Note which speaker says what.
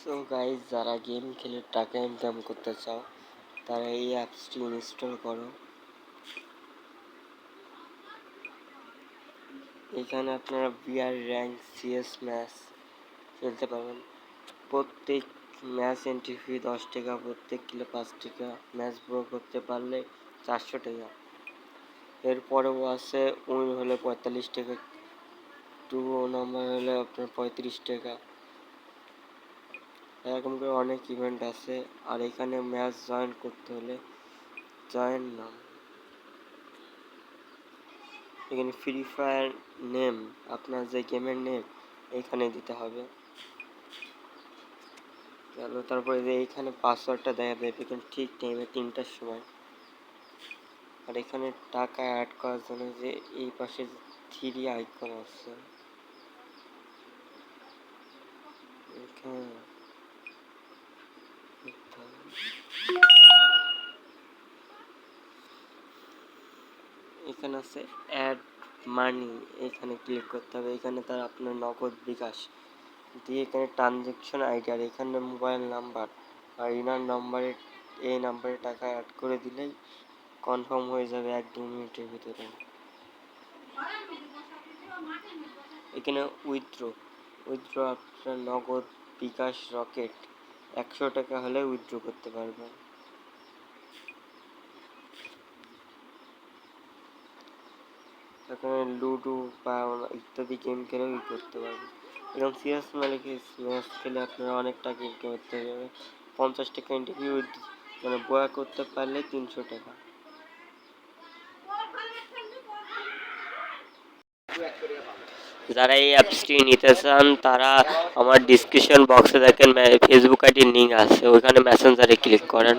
Speaker 1: So guys, যারা game খেলে টাকা ইনকাম করতে চাও তারা এই অ্যাপসটি ইনস্টল করো। এখানে আপনারা বিআর র্যাঙ্ক সিএস ম্যাচ খেলতে পারবেন। প্রত্যেক ম্যাচ এন্ট্রি ফি 10 টাকা, প্রত্যেক কিলো 5 টাকা, ম্যাচ ব্রো করতে পারলে 400 টাকা। এরপরেও আছে উইন হলে 45 টাকা, 2 নাম্বার হলে আপনার 35 টাকা। এরকম করে অনেক ইভেন্ট আছে। আর এখানে ম্যাচ জয়েন করতে হলে জয়েন নাম, এখানে ফ্রি ফায়ার নেম, আপনার যে গেমের নেম এখানে দিতে হবে। তারপরে যে এইখানে পাসওয়ার্ডটা দেখা দেবে এখানে ঠিক টাইমে 3টার সময়। আর এখানে টাকা অ্যাড করার জন্য যে এই পাশে 3 আইকন আছে, এখানে আছে অ্যাড মানি, এখানে ক্লিক করতে হবে। এখানে তার আপনার নগদ বিকাশ দিয়ে এখানে ট্রানজ্যাকশন আইডি আর এখানে মোবাইল নাম্বার আর ইনার নাম্বারে, এই নাম্বারে টাকা অ্যাড করে দিলেই কনফার্ম হয়ে যাবে 1-2 মিনিটের ভিতরে। এখানে উইথড্র আপনার নগদ বিকাশ রকেট 100 টাকা হলে উইথড্র করতে পারবেন। এখানে লুডো বা ইত্যাদি গেম খেলেও করতে পারবেন। এবং সিএস ম্যাচ খেলে আপনারা অনেক টাকা ইনকাম করতে পারবেন। 50 টাকা ইন্টারভিউ মানে বয়া করতে পারলে 300 টাকা। যারা এই অ্যাপসটি নিতে চান তারা আমার ডিসক্রিপশন বক্সে দেখেন ফেসবুক আইডির লিঙ্ক আছে, ওইখানে মেসেঞ্জারে ক্লিক করেন।